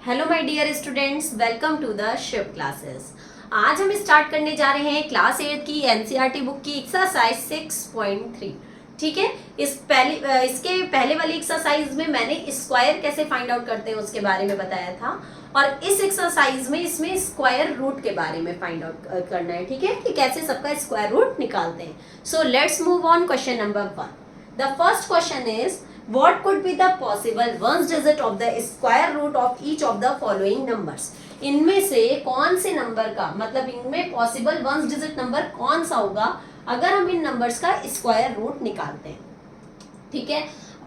Hello my dear students, welcome to the Shiv classes. आज हम start करने जा रहे हैं क्लास 8 की एनसीईआरटी बुक की एक्सरसाइज 6.3। ठीक है, इसके पहले वाली एक्सरसाइज में मैंने स्क्वायर कैसे फाइंड आउट करते हैं उसके बारे में बताया था, और इस एक्सरसाइज में इसमें स्क्वायर रूट के बारे में फाइंड आउट करना है। ठीक है, कि कैसे सबका स्क्वायर रूट निकालते हैं। So let's move on question number 1। The first question is what could be the possible ones digit of the square root of each of the following numbers। इनमें से कौन से नंबर का मतलब इनमें पॉसिबल वंस डिजिट नंबर कौन सा होगा अगर हम इन नंबर्स का स्क्वायर रूट निकालते हैं। ठीक है,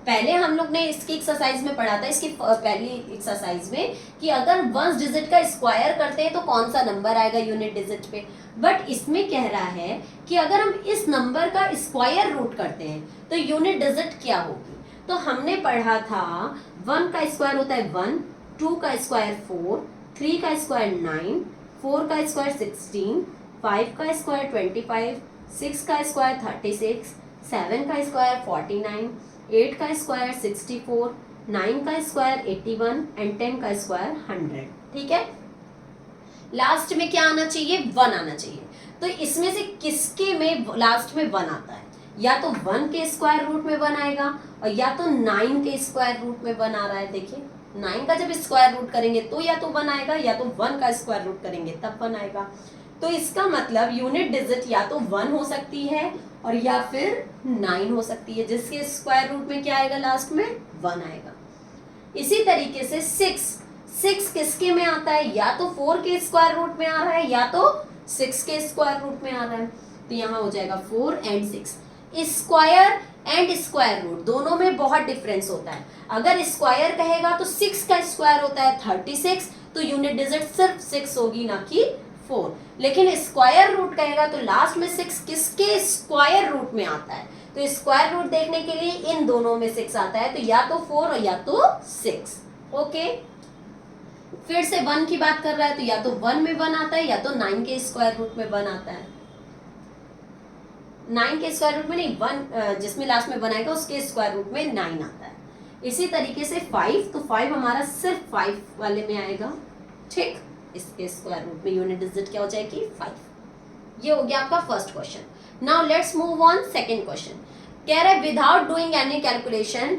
पहले हम लोग ने इसकी एक्सरसाइज में पढ़ा था, इसकी पहली एक्सरसाइज में, कि अगर वंस डिजिट का स्क्वायर करते हैं तो कौन सा नंबर आएगा यूनिट डिजिट पे। बट इसमें कह रहा है कि अगर हम इस नंबर का स्क्वायर रूट करते हैं तो यूनिट डिजिट क्या होगी। तो हमने पढ़ा था 1 का स्क्वायर होता है 1, 2 का स्क्वायर 4, 3 का स्क्वायर 9, 4 का स्क्वायर 16, 5 का स्क्वायर 25, 6 का स्क्वायर 36, 7 का स्क्वायर 49, 8 का स्क्वायर 64, 9 का स्क्वायर 81 एंड 10 का स्क्वायर 100। ठीक है, लास्ट में क्या आना चाहिए? 1 आना चाहिए। तो इसमें से किसके में लास्ट में 1 आता है? या तो 1 के स्क्वायर रूट में 1 आएगा और या तो 9 के स्क्वायर रूट में 1 आ रहा है। देखिए 9 का जब स्क्वायर रूट करेंगे तो या तो 1 आएगा, या तो 1 का स्क्वायर रूट करेंगे तब 1 आएगा। तो इसका मतलब यूनिट डिजिट या तो 1 हो सकती है और या फिर 9 हो सकती है, जिसके स्क्वायर रूट में क्या आएगा? लास्ट में 1 आएगा। इसी तरीके से 6 किसके में आता है? या तो 4 के स्क्वायर रूट में आ रहा है या तो 6 के स्क्वायर रूट में आ रहा है। तो यहाँ हो जाएगा 4 and 6। Square and square root दोनों में बहुत डिफरेंस होता है। अगर स्क्वायर कहेगा तो 6 का स्क्वायर होता है 36, तो यूनिट डिजिट सिर्फ 6 होगी, ना कि 4। लेकिन स्क्वायर रूट कहेगा तो लास्ट में 6 किसके स्क्वायर रूट में आता है। तो स्क्वायर रूट देखने के लिए इन दोनों में 6 आता है, तो या तो 4 और या तो 6। ओके, फिर से 1 की बात कर रहा है तो या तो 1 में 1 आता है या तो 9 के स्क्वायर रूट में 1 आता है। 9 के स्क्वायर रूट में नहीं, 1 जिसमें लास्ट में 1 आएगा उसके स्क्वायर रूट में 9 आता है। इसी तरीके से 5, तो 5 हमारा सिर्फ 5 वाले में आएगा। ठीक, इसके स्क्वायर रूट में यूनिट डिजिट क्या हो जाएगी? 5। ये हो गया आपका first question. Now let's move on second question. कह रहा है without doing any calculation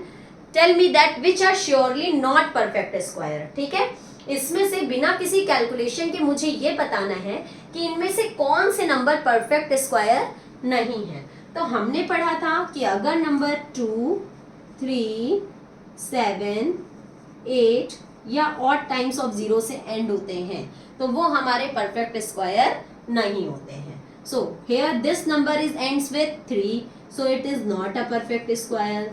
tell me that which are surely not perfect square. ठीक है, इसमें से बिना किसी कैलकुलेशन के मुझे ये बताना है कि इनमें से कौन से नंबर परफेक्ट स्क्वायर नहीं है। तो हमने पढ़ा था कि अगर नंबर 2, 3, 7, 8 या ऑड टाइम्स ऑफ 0 से एंड होते हैं तो वो हमारे परफेक्ट स्क्वायर नहीं होते हैं। So here this number is ends with 3, so it is not a perfect square.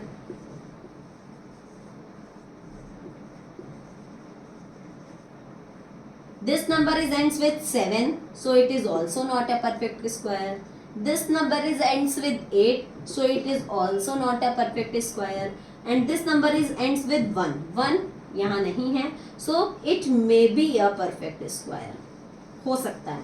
This number is ends with 7, so it is also not a perfect square. This number is ends with 8, so it is also not a perfect square. And this number is ends with 1. 1 यहाँ नहीं है, so it may be a perfect square। हो सकता है,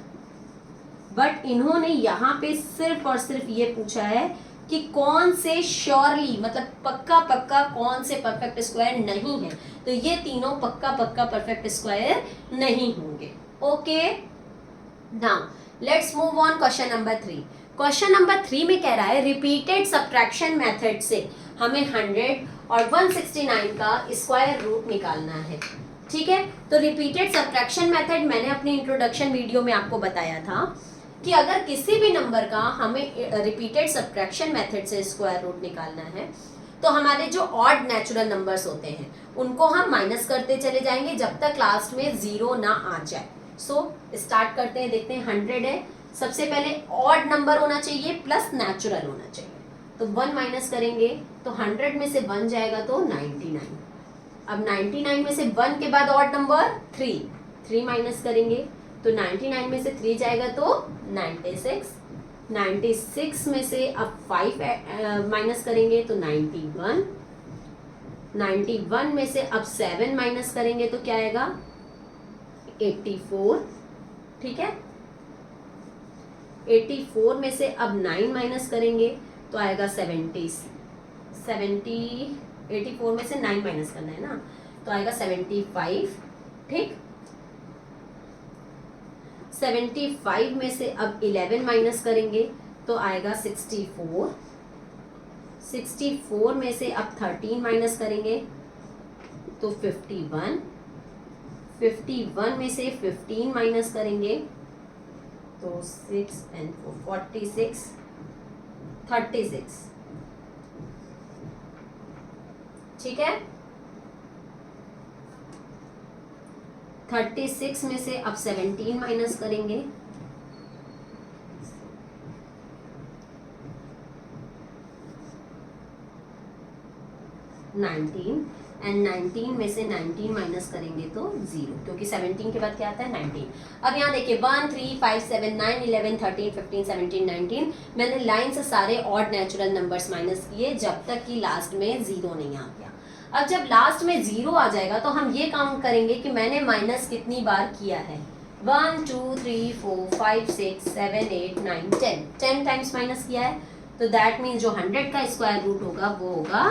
but इन्होंने यहाँ पे सिर्फ और सिर्फ ये पूछा है कि कौन से श्योरली मतलब पक्का पक्का कौन से परफेक्ट स्क्वायर नहीं है। तो ये तीनों पक्का पक्का परफेक्ट स्क्वायर नहीं होंगे। Okay, now let's move on question number 3। Question number 3 में कह रहा है रिपीटेड सब्ट्रैक्शन मेथड से हमें 100 और 169 का स्क्वायर रूट निकालना है। ठीक है, तो रिपीटेड सब्ट्रैक्शन मेथड मैंने अपनी इंट्रोडक्शन वीडियो में आपको बताया था कि अगर किसी भी नंबर का हमें रिपीटेड सब्ट्रैक्शन मेथड से स्क्वायर रूट निकालना है तो हमारे जो ऑड नेचुरल नंबर्स होते हैं उनको हम माइनस करते चले जाएंगे जब तक लास्ट में 0 ना आ जाए। सो स्टार्ट करते हैं, देखते हैं 100 है, सबसे पहले ऑड नंबर होना चाहिए प्लस नेचुरल होना चाहिए। तो 1 माइनस करेंगे तो 100 में से 1 जाएगा तो 99। अब 99 में से 1 के बाद ऑड नंबर 3 माइनस करेंगे तो 99 में से 3 जाएगा तो 96। 96 में से अब 5 माइनस करेंगे तो 91। 91 में से अब 7 माइनस करेंगे तो क्या आएगा? 84। ठीक है, 84 में से अब 9 माइनस करेंगे तो आएगा 70। 84 में से 9 माइनस करना है ना, तो आएगा 75। ठीक। 75 में से अब 11 माइनस करेंगे तो आएगा 64। 64 में से अब 13 माइनस करेंगे तो 51। 51 में से 15 माइनस करेंगे तो 6 and 4 46। 36, ठीक है। 36 में से अब 17 माइनस करेंगे नाइनटीन, एंड 19 में से 19 माइनस करेंगे तो 0, क्योंकि 17 के बाद क्या आता है 19। अब यहाँ देखिए 1 3 5 7 9 11 13 15 17 19, मैंने लाइन से सारे ऑड नेचुरल नंबर्स माइनस किए जब तक कि लास्ट में 0 नहीं आ गया। अब जब लास्ट में 0 आ जाएगा तो हम ये काउंट करेंगे कि मैंने माइनस कितनी बार किया है। 1 2 3 4 5 6 7 8 9 10 टाइम्स माइनस किया है, तो दैट मीन्स जो 100 का स्क्वायर रूट होगा वो होगा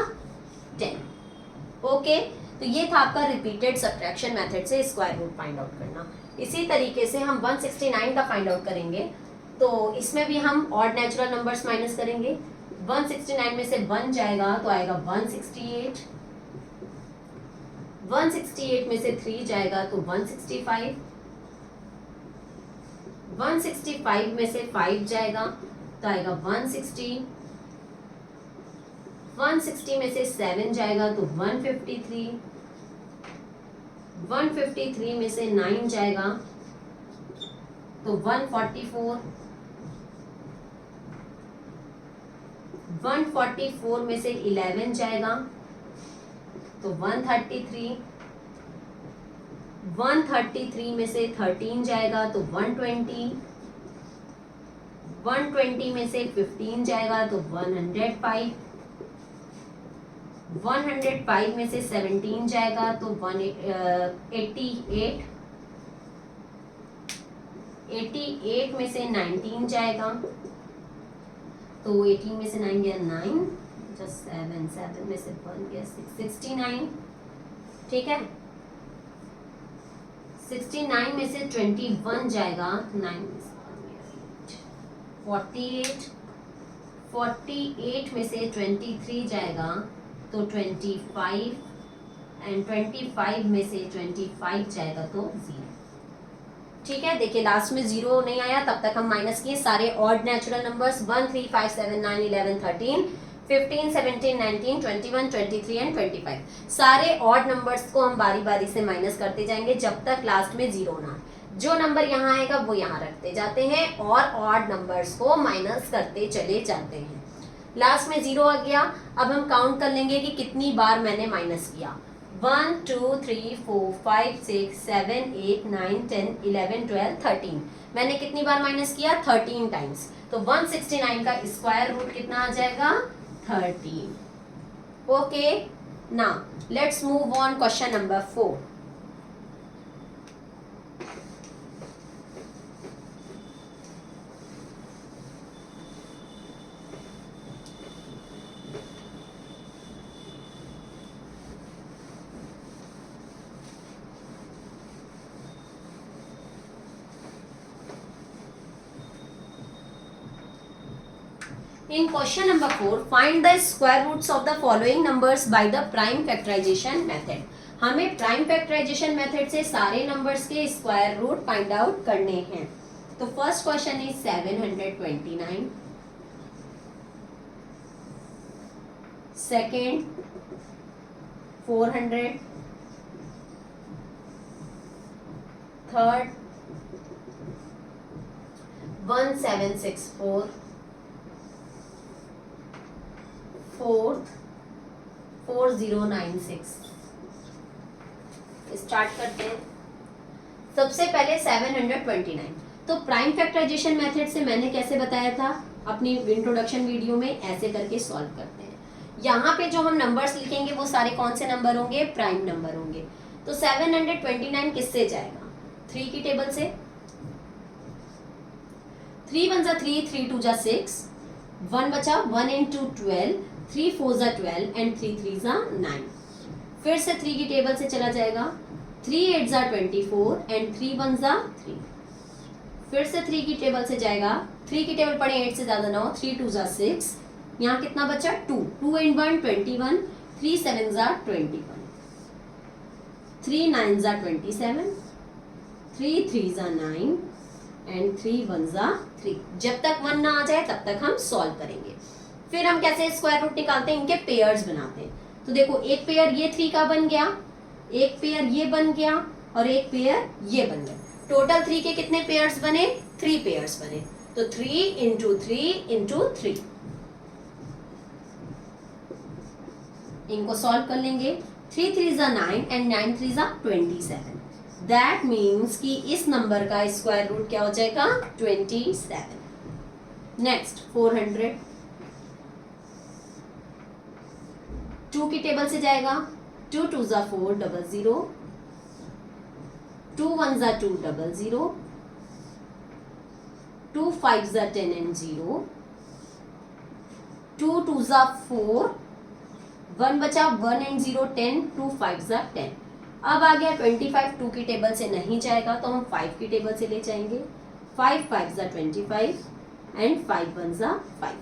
10। ओके, तो ये था आपका रिपीटेड सब्ट्रैक्शन मेथड से स्क्वायर रूट फाइंड आउट करना। इसी तरीके से हम 169 का फाइंड आउट करेंगे, तो इसमें भी हम ऑड नेचुरल नंबर्स माइनस करेंगे। 169 में से 1 जाएगा तो आएगा 168। 168 में से 3 जाएगा तो 165। 165 में से 5 जाएगा तो आएगा 160। 160 में से 7 जाएगा तो 153। 153 में से 9 जाएगा तो 144। 144 में से 11 जाएगा तो 133। 133 में से 13 जाएगा तो 120। 120 में से 15 जाएगा तो 105। 105 में से 17 जाएगा तो 88। 88 में से 19 जाएगा तो 18 में से 9 गया 9, जस्ट 7, 7 में से 1 गया 6, 69, ठीक है। 69 में से 21 जाएगा, 9 में से 48। 48 में से 23 जाएगा तो 25, एंड 25 में से 25 जाएगा तो 0, ठीक है। देखिए लास्ट में 0 नहीं आया, तब तक हम माइनस किए सारे ऑड नेचुरल नंबर्स 1 3 5 7 9 11 13 15 17 19 21 23 एंड 25। सारे ऑड नंबर्स को हम बारी बारी से माइनस करते जाएंगे जब तक लास्ट में 0 ना आए। जो नंबर यहाँ आएगा वो यहाँ रखते जाते हैं और ऑड नंबर्स को माइनस करते चले जाते हैं। लास्ट में 0 आ गया। अब हम काउंट कर लेंगे कि कितनी बार मैंने माइनस किया। 1 2 3 4 5 6 7 8 9 10 11 12 13, मैंने कितनी बार माइनस किया 13 टाइम्स। तो 169 का स्क्वायर रूट कितना आ जाएगा 13। Okay, now let's move on question number 4। In question number 4, find the square roots of the following numbers by the prime factorization method. हमें प्राइम फैक्टराइजेशन मेथड से सारे नंबर्स के square root find out करने हैं। तो first question is 729, second 400, third 1764, fourth 4096। Start करते हैं। सबसे पहले 729, तो प्राइम फैक्टराइजेशन मेथड से मैंने कैसे बताया था अपनी इंट्रोडक्शन वीडियो में, ऐसे करके सॉल्व करते हैं। यहाँ पे जो हम नंबर्स लिखेंगे वो सारे कौन से नंबर होंगे, प्राइम नंबर होंगे। तो 729 किससे जाएगा, 3 की टेबल से। 3 1 जा 3, 3 2 जा 6, 1 बचा, 1 into 12, 3 4 जा 12 एंड 3 3 जा 9। फिर से 3 की टेबल से चला जाएगा, 3 8 जा 24 एंड 3 1 जा 3। फिर से 3 की टेबल से जाएगा, 3 की टेबल पढ़े 8 से ज्यादा ना हो, 3 2 जा 6, यहाँ कितना बचा 2, 2 and 1 21, 3 7 जा 21, 3 9 जा 27, 3 3 जा 9 एंड 3 1 जा 3। जब तक 1 ना आ जाए तब तक हम सॉल्व करेंगे। फिर हम कैसे स्क्वायर रूट निकालते हैं, इनके पेयर्स बनाते हैं। तो देखो एक पेयर ये 3 का बन गया, एक पेयर ये बन गया और एक पेयर ये बन गया। टोटल 3 के कितने पेयर्स बने, 3 पेयर्स बने। तो 3 इंटू 3 इंटू 3, इनको सॉल्व कर लेंगे। 3 3 जा 9 एंड 9 3 जा 27। दैट मीन्स कि इस नंबर का स्क्वायर रूट क्या हो जाएगा 27। नेक्स्ट 400, 2 की टेबल से जाएगा, 2 2 जा 4 00, 2 1 जा 2 00, 2 5 जा 10 and 0, 2 2 जा 4, 1 बचा 1 and 0 10, 2 5 जा 10। अब आ गया 25, 2 की टेबल से नहीं जाएगा तो हम 5 की टेबल से ले जाएंगे। 5 5 जा 25 एंड 5 1 जा 5।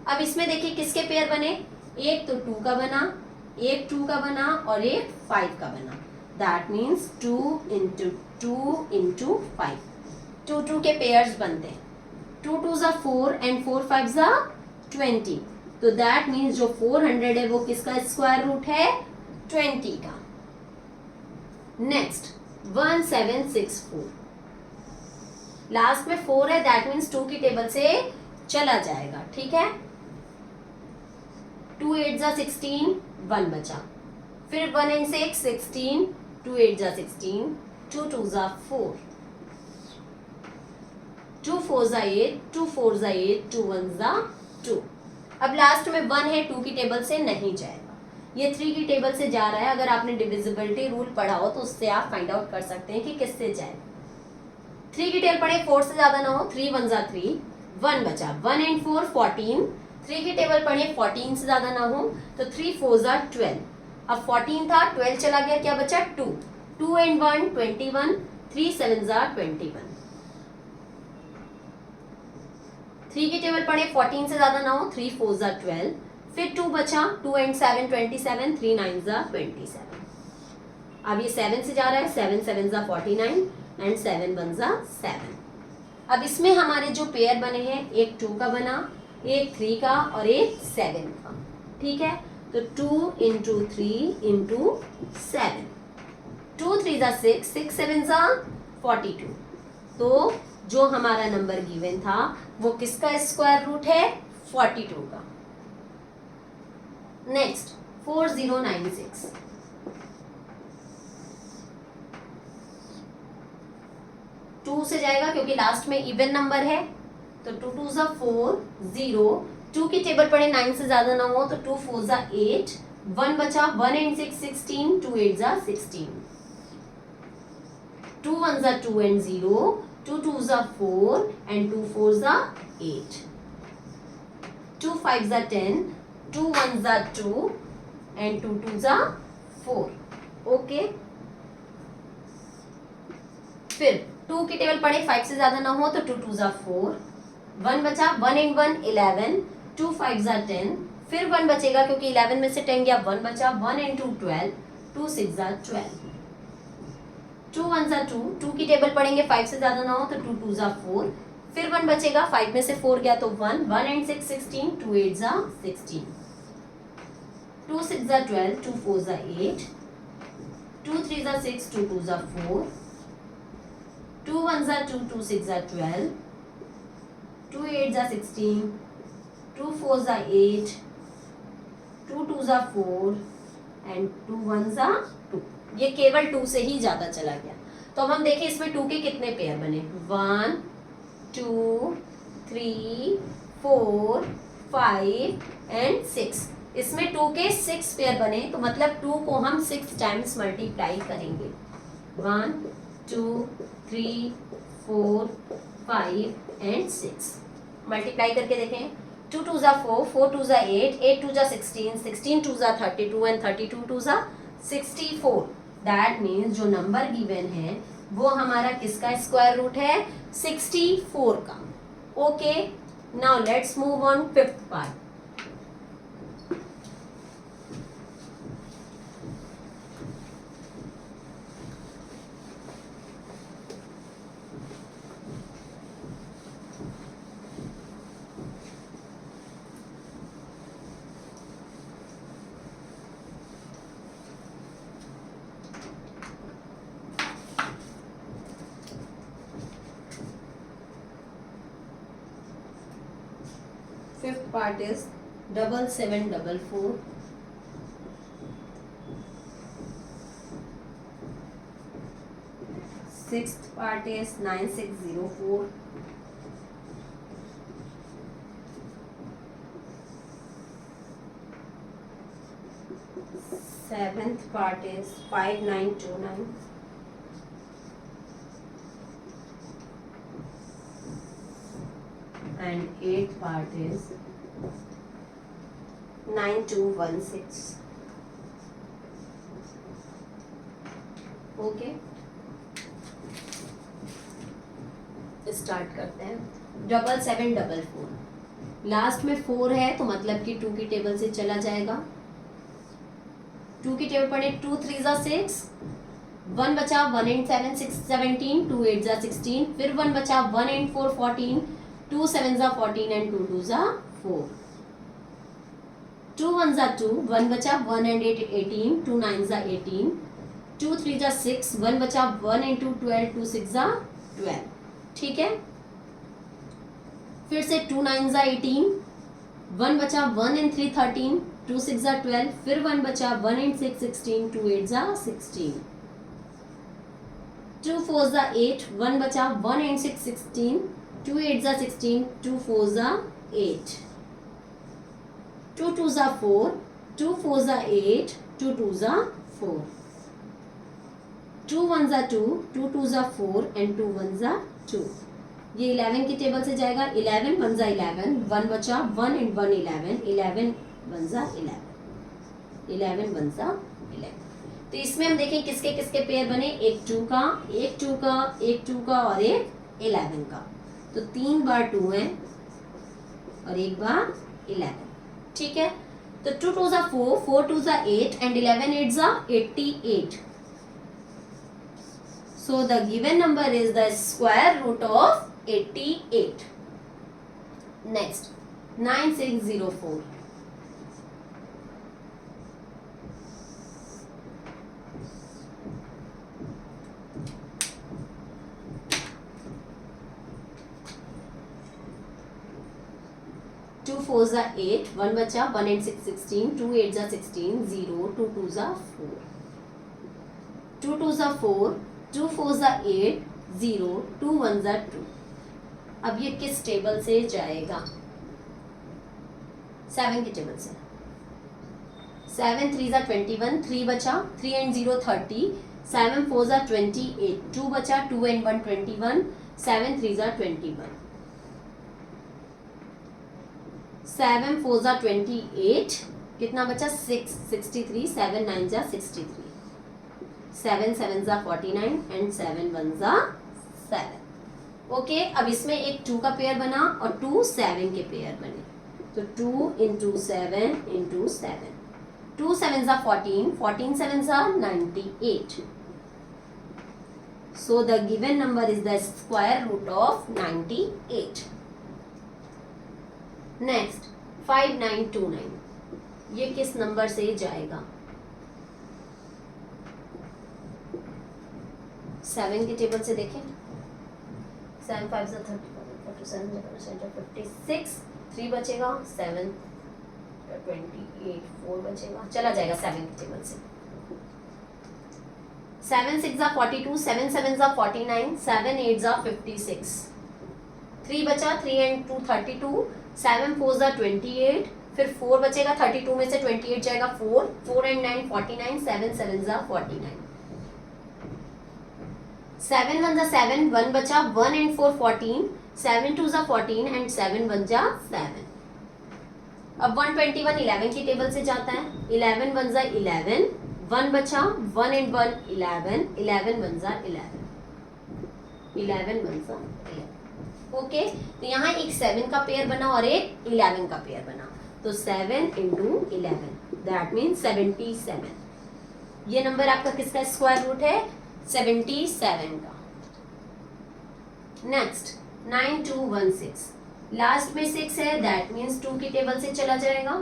अब इसमें देखिए किसके पेयर बने, एक तो 2 का बना, एक 2 का बना और एक 5 का बना। दैट मीन्स 2 इंटू 2 इंटू 5, 2 2 के पेयर्स बनते हैं। 2 2 जा 4 एंड 4 5 जा 20। तो दैट मीन्स जो 400 है वो किसका स्क्वायर रूट है 20 का। नेक्स्ट 1764, लास्ट में 4 है, दैट मीन्स 2 की टेबल से चला जाएगा। ठीक है, 2 8 जा 16, 1 बचा। फिर 1 and 6 16, 2 8 जा 16, 2 2 जा 4, 2 4 जा 8, 2 4 जा 8, 2 1 जा 2। अब लास्ट में 1 है, 2 की टेबल से नहीं जाएगा, ये 3 की टेबल से जा रहा है। अगर आपने डिविजिबिलिटी रूल पढ़ा हो तो उससे आप फाइंड आउट कर सकते हैं कि किससे जाए। 3 की टेबल पढ़े 4 से ज्यादा ना हो, 3 1 जा 3, 1 बचा, 1 and 4 14। 3 की टेबल पढ़े 14 से ज्यादा ना हो तो 3 4 जा 12। अब 14 था, 12 चला गया, क्या बचा 2, 2 and 1 21, 3 7 जा 21। 3 की टेबल पढ़े 14 से ज्यादा ना हो, 3 4 जा 12, फिर 2 बचा, 2 and 7 27, 3 9 जा 27। अब ये 7 से जा रहा है, 7 7 जा 49 एंड 7 1 जा 7। अब इसमें हमारे जो पेयर बने हैं, एक 2 का बना, एक 3 का और एक 7 का। ठीक है, तो 2 इंटू 3 इंटू 7, 2 3 जा 6, 6 7 जा 42। तो जो हमारा नंबर गिवन था वो किसका स्क्वायर रूट है 42 का। नेक्स्ट 4096, टू से जाएगा क्योंकि लास्ट में इवन नंबर है, तो 2 2 जा 4 0, 2 की टेबल पढ़े 9 से ज्यादा ना हो तो 2 4 जा 8, 1 बचा, 1 and 6 16, 2 8 जा 16, 2 1 जा 2 and 0, 2 2 जा 4 and 2 4 जा 8, 2 5 जा 10, 2 1 जा 2 and 2 2 जा 4। ओके, फिर 2 की टेबल पढ़े 5 से ज्यादा ना हो तो 2 2 जा 4, 1 बचा, 1 and 1 11, 2 5 जा 10, फिर 1 बचेगा क्योंकि 11 में से 10 गया, 1 बचा, 1 and 2 12, 2 6 जा 12, 2 1 जा 2, 2 की टेबल पढ़ेंगे 5 से ज्यादा ना हो तो 2 2 जा 4, फिर 1 बचेगा, 5 में से 4 गया तो 1, 1 and 6 16, 2 8 जा 16, 2 6 जा 12, 2 4 जा 8, 2 3 जा 6, 2 2 जा 4, 2 1 जा 2, 2 6 जा 12, 2 8 जा 16, 2 4 जा 8, 2 2 जा 4 एंड 2 1 जा 2। ये केवल 2 से ही ज्यादा चला गया। तो अब हम देखें इसमें 2 के कितने पेयर बने, 1 2 3 4 5 एंड 6। इसमें 2 के 6 पेयर बने, तो मतलब 2 को हम 6 टाइम्स मल्टीप्लाई करेंगे। 1 2 3 4 5 एंड 6 मल्टीप्लाई करके देखें। 2 2 जा 4, 4 2 जा 8, 8 2 जा 16, 16 2 जा 32 एंड 32 2 जा 64। दैट मीन्स जो नंबर गिवन है वो हमारा किसका स्क्वायर रूट है, 64 का। Okay, now let's move on fifth part. Fifth part is 7744. Sixth part is 9604. Seventh part is 5929. And eighth part is 9216. Okay, start करते हैं। 7744 लास्ट में 4 है तो मतलब कि 2 की टेबल से चला जाएगा। 2 की टेबल पढ़े, 2 3 जा 6, 1 बचा, 1 and 7 6 17, 2 8 जा 16, फिर 1 बचा, 1 and 4 14, 2 7 जा 14 and 2 2 जा 4, 2 1 जा 2, 1 बचा, 1 and 8 18, 2 9 जा 18, 2 3 जा 6, 1 बचा, 1 and 2 12, 2 6 जा 12। ठीक है, फिर से 2 9 जा 18, 1 बचा, 1 and 3 13, 2 6 जा 12, फिर 1 बचा, 1 and 6 16, 2 8 जा 16, 2 4 जा 8, 1 बचा, 1 and 6 16, 2 8 जा 16, 2 4 जा 8, 2 2 जा 4, 2 4 जा 8, 2 2 जा 4, 2 1 जा 2, 2 2 जा 4 and 2 1 जा 2। ये 11 की टेबल से जाएगा। 11 1 जा 11, 1 बचा, 1 and 1 11, 11 1 जा 11, 11 1 जा 11। तो इसमें हम देखें किसके किसके पेयर बने, एक 2 का, एक 2 का, एक 2 का और एक 11 का। तो 3 बार 2 है और एक बार 11। ठीक है, तो 2 2 जा 4, 4 2 जा 8 and 11 8 जा 88। So the given number is the square root of 88. Next, 9604. Two 4 जा 8, 1 बचा, 1 and 6 16, 2 8 जा 16, 0, 2 2 जा 4, 2 2 जा 4, 2 4 जा 8, 0, 2 1 जा 2। अब ये किस टेबल से जाएगा, 7 की टेबल से। 7 3 जा 21, 3 बचा, 3 and 0 30, 7 4 जा 28, 2 बचा, 2 and 1 21, 7 3 जा 21, 7 4 जा 28, कितना बचा, 6 63, 7 9 जा 63, 7 7 जा 49 and 7 1 जा 7। ओके, अब इसमें एक 2 का पेयर बना और 2 7 के पेयर बने। तो 2 into 7 into 7, 2 7 जा 14, 14 7 जा 98। So the given number is the square root of 98. Next 5929, ये किस नंबर से जाएगा, 7 की टेबल से देखें। 7 5 जा 37, 56, 3 बचेगा, 7 28, 4 बचेगा, चला जाएगा 7 की टेबल से। 7 6 जा 42, 7 7 जा 49, 7 8 जा 56, 3 बचा, 3 and 2 32, 7 4 जा 28, फिर 4 बचेगा, 32 में से 28 जाएगा 4, 4 and 9 49, 7 7 जा 49, 7 1 जा 7, 1 बचा, 1 and 4 14, 7 2 जा 14 and 7 1 जा 7। अब 121 11 की टेबल से जाता है। 11 1 जा 11, 1 बचा, 1 and 1 11, 11 1 जा 11, 11 1 जा 11। ओके, तो यहाँ एक 7 का पेयर बना और एक 11 का पेयर बना, तो 7 into 11 दैट मीन 77। ये नंबर आपका किसका स्क्वायर रूट है? 77 का। नेक्स्ट 9216, लास्ट में 6 है, दैट मीन्स 2 की टेबल से चला जाएगा।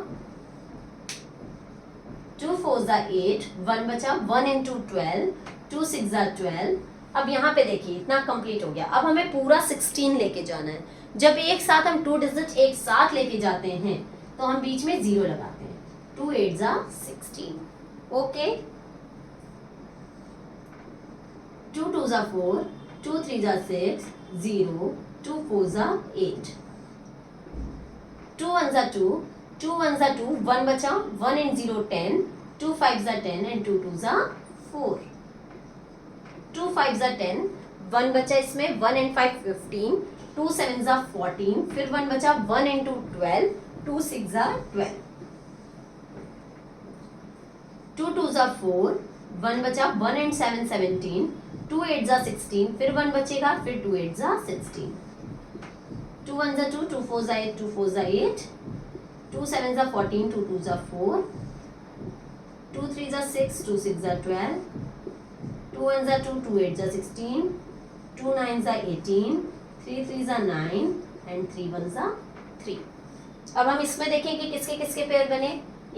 2 4 जा 8, 1 बचा, 1 into 12, 2 6 जा 12। अब यहाँ पे देखिए इतना कंप्लीट हो गया। अब हमें पूरा 16 लेके जाना है। जब एक साथ हम 2 डिजिट एक साथ लेके जाते हैं तो हम बीच में 0 लगाते हैं। 2 8 जा 16। ओके, 2 2 जा 4, 2 3 जा 6, 0, 2 4 जा 8, 2 1 जा 2, 2 1 जा 2, 1 बचा, 1 and 0 10, 2 5 जा 10 and 2 2 जा 4, 2 5 जा 10, 1 बचा इसमें, 1 and 5 15, 2 7 जा 14, फिर 1 बचा, 1 and 2 12, 2 6 जा 12, 2 2 जा 4, 1 बचा, 1 and 7 17, 2 8 जा 16, फिर 1 बचेगा, फिर 2 8 जा 16, 2 1 जा 2, 2 4 जा 8, 2 4 जा 8, 2 7 जा 14, 2 2 जा 4, 2 3 जा 6, 2 6 जा 12, 2 1 जा 2, 2 8 जा 16, 2 9 जा 18, 3 3 जा 9 एंड 3 1 जा 3। अब हम इसमें देखें कि किसके किसके पेयर बने।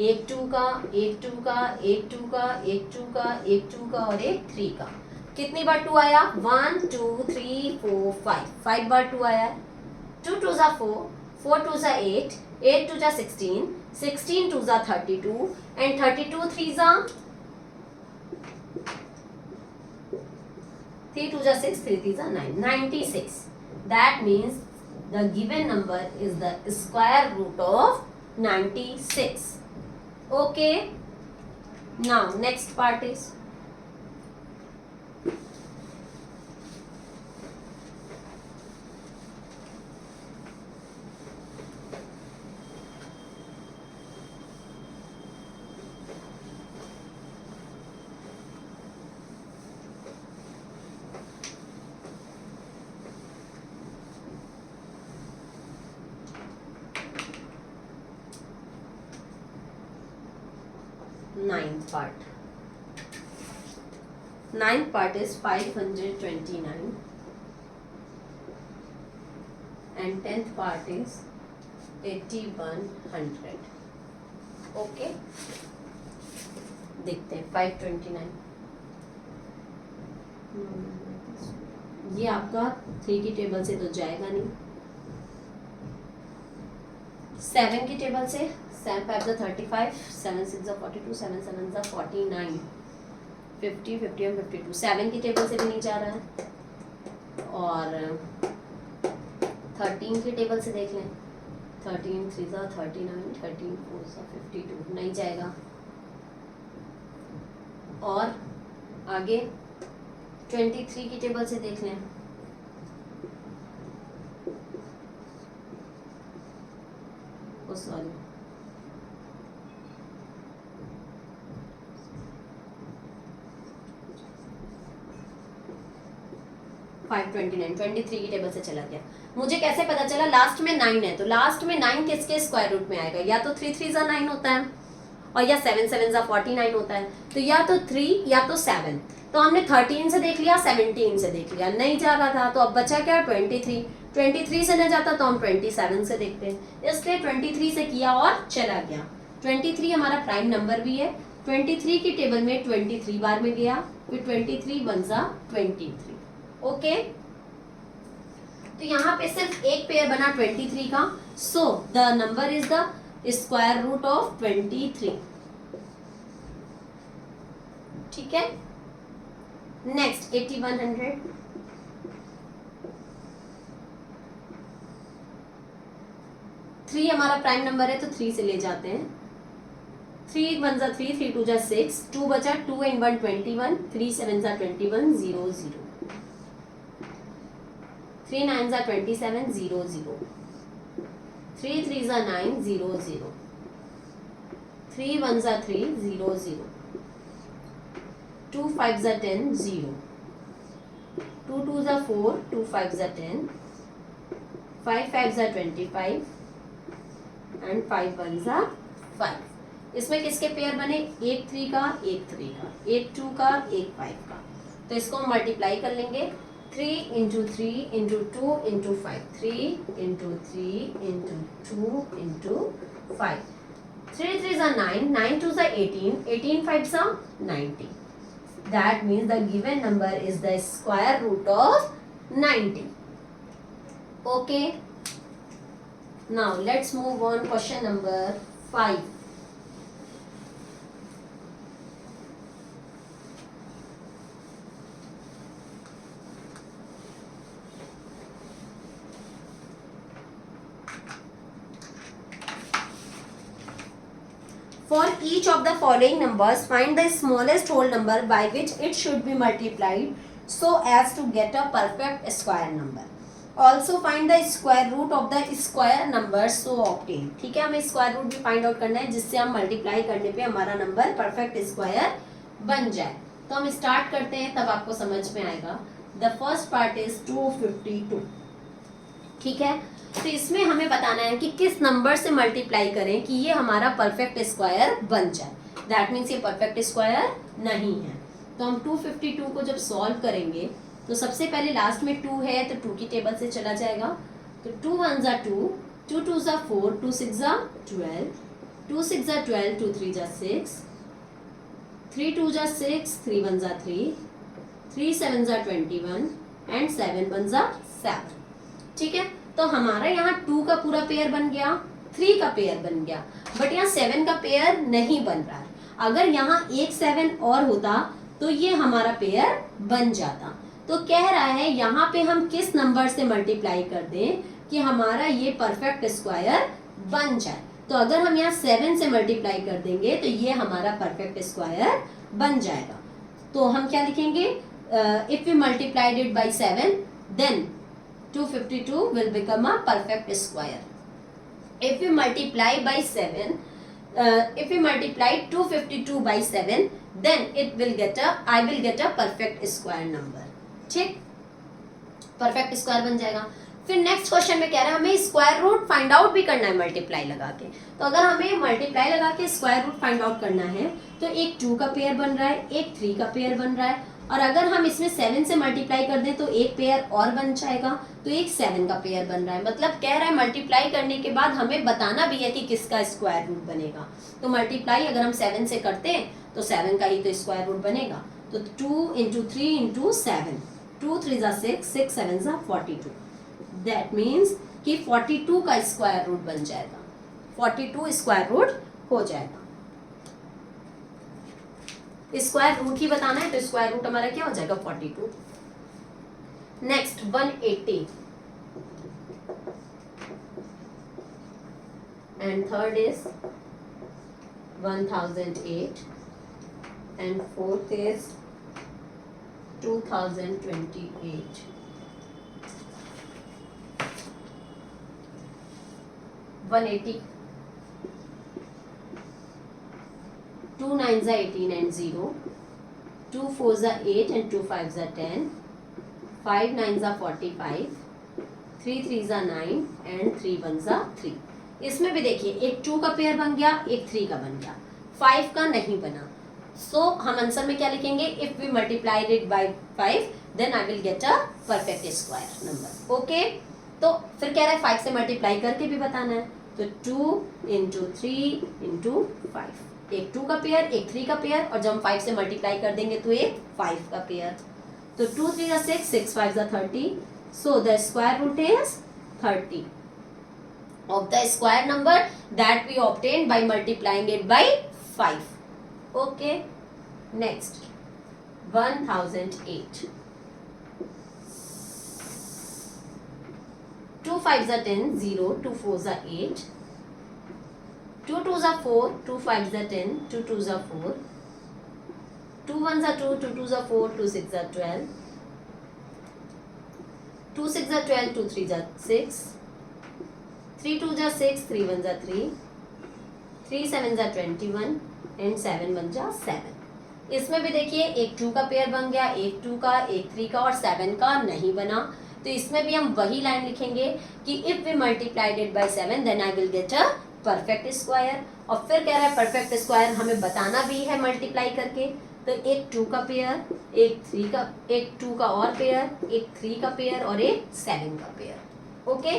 एक 2 का, एक 2 का, एक 2 का, एक 2 का, एक 2 का और एक 3 का। कितनी बार 2 आया? 1 2 3 4 5, 5 बार 2 आया है। 2 2 जा 4, 4 2 जा 8, 8 2 जा 16, 16 2 जा 32 एंड 32 3 जा 3 2 जा 6, 3 3 जा 9, 96। That means the given number is the square root of 96. Okay, now next part is ninth part. Ninth part is 529 and 10th part is 8100. Okay, देखते हैं 529। ये आपका 3 की टेबल से तो जाएगा नहीं, 7 की टेबल से 7 5 35, 7 6 42, 7 7 49, 50 51 52, 7 की टेबल से भी नहीं जा रहा है। और 13 की टेबल से देख लें, 13 3 39, 13 4 52, नहीं जाएगा। और आगे 23 की टेबल से देख लें, सॉरी 529, 23 की टेबल से चला गया। मुझे कैसे पता चला? लास्ट में 9 है, तो लास्ट में 9 किसके स्क्वायर रूट में आएगा? या तो 3 3 जा 9 होता है और या 7 7 जा 49 होता है, तो या तो 3 या तो 7। तो हमने 13 से देख लिया, 17 से देख लिया, नहीं जा रहा था, तो अब बचा क्या? 23। 23 से न जाता तो हम 27 से देखते हैं, इसलिए 23 से किया और चला गया। 23 हमारा प्राइम नंबर भी है। 23 की टेबल में 23 बार में गया, फिर 23 1 जा 23। ओके, तो यहाँ पे सिर्फ एक पेयर बना 23 का, so the number is the square root of 23। ठीक है, नेक्स्ट 8100। 3 हमारा प्राइम नंबर है, तो 3 से ले जाते हैं। 3 1 जा 3, 3 2 जा 6, 2 बचा, 2 and 1 21, 3 7 जा 21 0 0, 3 9 जा 27 0 0, 3 3 जा 9 0 0, 3 1 जा 3 0 0, 2 5 जा 10 0, 2 2 जा 4, 2 5 जा 10, 5 5 जा 25 एंड 5 1 जा 5। इसमें किसके पेयर बने? एक 3 का, एक 3 का, एक 2 का, एक 5 का। तो इसको हम मल्टीप्लाई कर लेंगे। 3 into 3 into 2 into 5, 3 into 3 into 2 into 5, 3 3 जा 9, 9 2 जा 18, 18 5 जा 90। That means the given number is the square root of 90. Okay. Now let's move on question number 5. For each of the following numbers, find the smallest whole number by which it should be multiplied so as to get a perfect square number. Also find the square root of the square number so obtained. ठीक है, हमें square root भी find out करना है जिससे हम multiply करने पे हमारा नंबर परफेक्ट स्क्वायर बन जाए। तो हम स्टार्ट करते हैं, तब आपको समझ में आएगा। The first part is 252। ठीक है, तो इसमें हमें बताना है कि किस नंबर से मल्टीप्लाई करें कि ये हमारा परफेक्ट स्क्वायर बन जाए। दैट मीन्स ये परफेक्ट स्क्वायर नहीं है। तो हम 252 को जब सॉल्व करेंगे तो सबसे पहले लास्ट में 2 है तो 2 की टेबल से चला जाएगा। तो 2 1 जा 2, 2 2 जा 4, 2 6 जा 12, 2 6 जा 12, 2 3 जा 6, 3 2 जा 6, 3 1 जा 3, 3 7 जा 21 एंड 7 1 जा 7। ठीक है, तो हमारा यहाँ 2 का पूरा पेयर बन गया, 3 का पेयर बन गया, बट यहाँ 7 का पेयर नहीं बन रहा है। अगर यहाँ एक 7 और होता तो ये हमारा पेयर बन जाता। तो कह रहा है यहाँ पे हम किस नंबर से मल्टीप्लाई कर दें कि हमारा ये परफेक्ट स्क्वायर बन जाए। तो अगर हम यहाँ 7 से मल्टीप्लाई कर देंगे तो ये हमारा परफेक्ट स्क्वायर बन जाएगा। तो हम क्या लिखेंगे? If we multiplied it by 7 then 252 will become a perfect square. If we multiply by 7, if we multiply 252 by 7, then I will get a perfect square number. ठीक, परफेक्ट स्क्वायर बन जाएगा। फिर नेक्स्ट क्वेश्चन में कह रहा है हमें square root find out भी करना है मल्टीप्लाई लगा के। तो अगर हमें मल्टीप्लाई लगा के स्क्वायर रूट फाइंड आउट करना है तो एक 2 का पेयर बन रहा है, एक 3 का पेयर बन रहा है, और अगर हम इसमें 7 से मल्टीप्लाई कर दें तो एक पेयर और बन जाएगा, तो एक 7 का पेयर बन रहा है। मतलब कह रहा है मल्टीप्लाई करने के बाद हमें बताना भी है कि किसका स्क्वायर रूट बनेगा। तो मल्टीप्लाई अगर हम 7 से करते हैं तो 7 का ही तो स्क्वायर रूट बनेगा। तो 2 इंटू 3 इंटू 7, 2 3 जा 6, 6 7 जा 42। दैट मीन्स कि 42 का स्क्वायर रूट बन जाएगा, 42 स्क्वायर रूट हो जाएगा। स्क्वायर रूट ही बताना है तो स्क्वायर रूट हमारा क्या हो जाएगा? 42। Next 180 and third is 1008 and fourth is 2028। 180, 2 9 जा 18 and 0, 2 4 जा 8 and 2 5 जा 10, 5 9 जा 45, 3 3 जा 9 and 3 1 जा 3। इसमें भी देखिए एक 2 का पेयर बन गया, एक 3 का बन गया, 5 का नहीं बना। सो हम आंसर में क्या लिखेंगे? If we multiplied it by 5 then I will get a perfect square number. Okay, तो फिर कह रहा है 5 से मल्टीप्लाई करके भी बताना है। तो 2 इंटू 3 इंटू 5, एक 2 का पेयर, एक 3 का पेयर, और जब हम 5 से मल्टीप्लाई कर देंगे तो एक 5 का पेयर। तो 2 3 जा 6, 6 5 जा 30, so the square root is 30 of the square number that we obtained by multiplying it by 5. Okay, next 1008, 2 5 जा 10, 0, 2 4 जा 8, 2 2 जा 4, 2 5 जा 10, 2 2 जा 4, 2 1 जा 2, 2 2 जा 4, 2 6 जा 12, 2 6 जा 12, 2 3 जा 6, 3 2 जा 6, 3 1 जा 3, 3 7 जा 21 and 7 1 जा 7। इसमें भी देखिए एक 2 का पेयर बन गया, एक 2 का, एक 3 का और 7 का नहीं बना। तो इसमें भी हम वही लाइन लिखेंगे कि if we multiplied it by 7 then I will get a perfect square. और फिर कह रहा है परफेक्ट स्क्वायर हमें बताना भी है मल्टीप्लाई करके। तो एक 2 का पेयर, एक 3 का, एक 2 का और पेयर, एक 3 का पेयर और एक 7 का पेयर। ओके,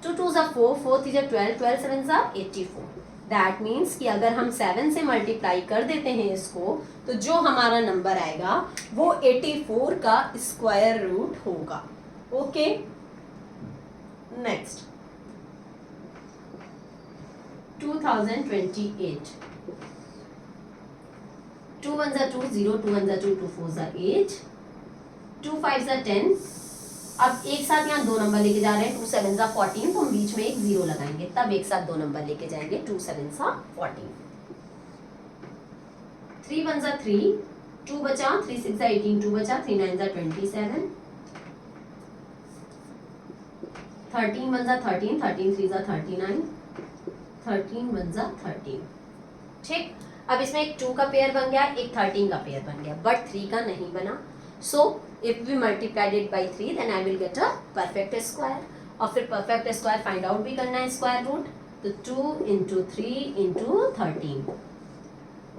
2 2 जा 4, 4 3 जा 12, 12 7 जा 84। दैट मीन्स कि अगर हम 7 से मल्टीप्लाई कर देते हैं इसको, तो जो हमारा नंबर आएगा वो 84 का स्क्वायर रूट होगा। Okay, next 2028। 2 1 जा 2 0, 2 1 जा 2, 2 4 जा 8, 2 5 जा 10। अब एक साथ यहाँ दो नंबर लेके जा रहे हैं, 2 7 जा 14, तो हम बीच में एक 0 लगाएंगे, तब एक साथ दो नंबर लेके जाएंगे, 2 7 जा 14। 3 1 जा 3, 2 बचा, 3 6 जा 18, 2 बचा, 3 9 जा 27, 13 1 जा 13, 13 3 जा 39, 13 1 जा 13। ठीक, अब इसमें एक 2 का पेयर बन गया, एक 13 का पेयर बन गया, बट 3 का नहीं बना। सो if we multiplied it by 3 then I will get a perfect square। और फिर perfect square find out भी करना है स्क्वायर रूट, तो 2 into 3 into 13।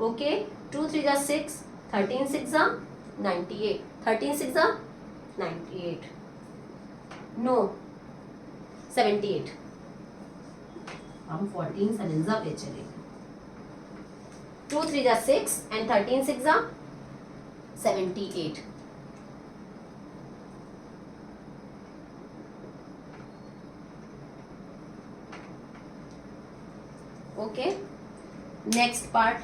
ओके, 2 3 जा 6, 13 6 जा 98, 13 6 जा 98, नो 78। हम 14 7 जा पे चलेंगे। 2 3 जा 6 and 13 6 जा 78। Okay, next part.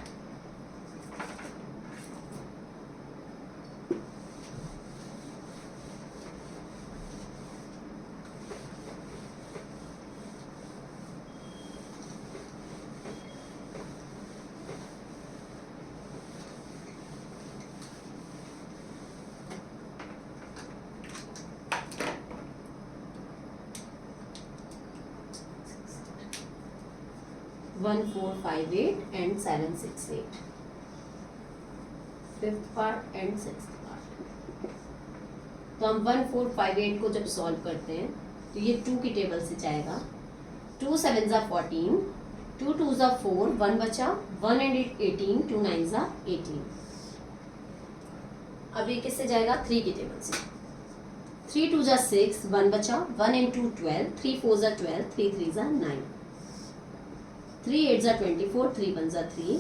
One 4 5 8 and 7 6 8, fifth part and sixth part. तो हम 1 4 5 8 को जब सॉल्व करते हैं तो ये 2 की टेबल से जाएगा। 2 7 जा 14, 2 2 जा 4, 1 बचा, 1 and 18, 2 9 जा 18। अब ये किससे जाएगा? 3 की टेबल से। 3 2 जा 6, 1 बचा, 1 and 2 12, 3 4 जा 12, 3 3 जा 9, 3 8 जा 24, 3 1 जा 3,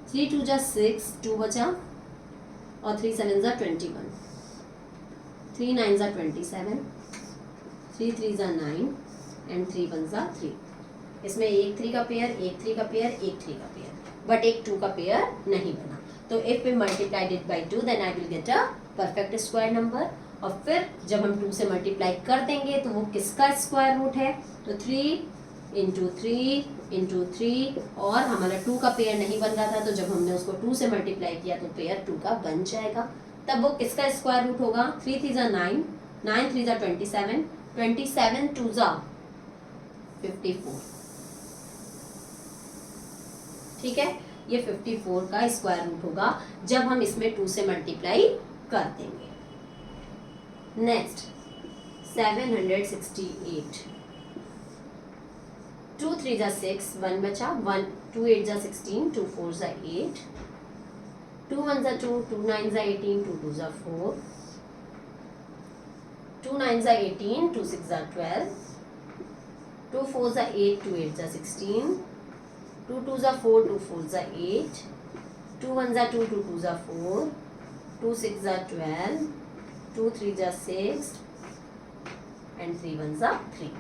3 2 जा 6, 2 बचा और 3 7 जा 21, 3 9 जा 27, 3 3 जा 9 एंड 3 1 जा 3। इसमें एक 3 का पेयर, एक 3 का पेयर, एक 3 का पेयर, बट एक 2 का पेयर नहीं बना। तो if we multiplied it by 2 then I will get a perfect square number. और फिर जब हम 2 से मल्टीप्लाई कर देंगे तो वो किसका स्क्वायर रूट है? तो 3 इंटू 3 इंटू 3, और हमारा 2 का पेयर नहीं बन रहा था, तो जब हमने उसको 2 से मल्टीप्लाई किया तो पेयर 2 का बन जाएगा। तब वो किसका स्क्वायर रूट होगा? 3 3 जा 9, 9 3 जा 27, 27 2 जा 54। ठीक है, ये 54 का स्क्वायर रूट होगा जब हम इसमें 2 से मल्टीप्लाई कर देंगे। नेक्स्ट 768, 2 3 जा 6, 1 बचा, 1 2 8 जा 16, 2 4 जा 8, 2 1 जा 2, 2 9 जा 18, 2 2 जा 4, 2 9 जा 18, 2 6 जा 12, 2 4 जा 8, 2 8 जा 16, 2 2 जा 4, 2 4 जा 8, 2 1 जा 2, 2 2 जा 4, 2 6 जा 12, 2 3 जा 6 एंड 3 1 जा 3।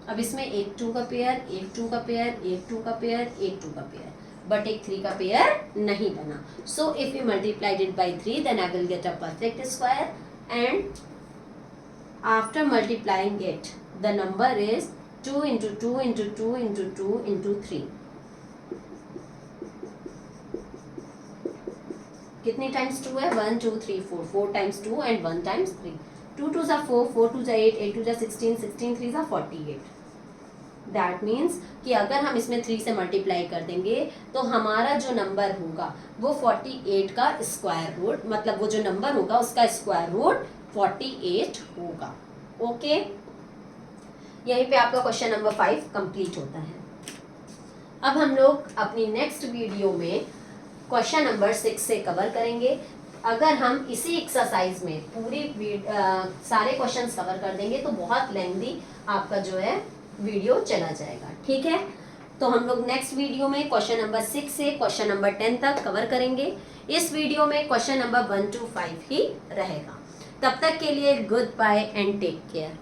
अब इसमें एक 2 का पेयर, एक 2 का पेयर, एक 2 का पेयर, एक 2 का पेयर, बट एक 3 का पेयर नहीं बना। So if you multiplied it by 3 then I will get a perfect square, and after multiplying it the number is 2 into 2 into 2 into 2 into 3। कितनी टाइम्स 2 है? 1 2 3 4, 4 टाइम्स 2 एंड 1 टाइम्स 3। 2 2 जा 4, 4 2 जा 8, 8 2 जा 16, 16 3 जा 48। दैट मीन्स कि अगर हम इसमें 3 से मल्टीप्लाई कर देंगे तो हमारा जो नंबर होगा वो 48 का स्क्वायर रूट, मतलब वो जो नंबर होगा उसका स्क्वायर रूट 48 होगा। ओके, यहीं पे आपका क्वेश्चन नंबर 5 कंप्लीट होता है। अब हम लोग अपनी नेक्स्ट वीडियो में क्वेश्चन नंबर 6 से कवर करेंगे। अगर हम इसी एक्सरसाइज में पूरी सारे क्वेश्चंस कवर कर देंगे तो बहुत लेंथी आपका जो है वीडियो चला जाएगा। ठीक है, तो हम लोग नेक्स्ट वीडियो में क्वेश्चन नंबर 6 से क्वेश्चन नंबर 10 तक कवर करेंगे। इस वीडियो में क्वेश्चन नंबर 1 to 5 ही रहेगा। तब तक के लिए goodbye and take care.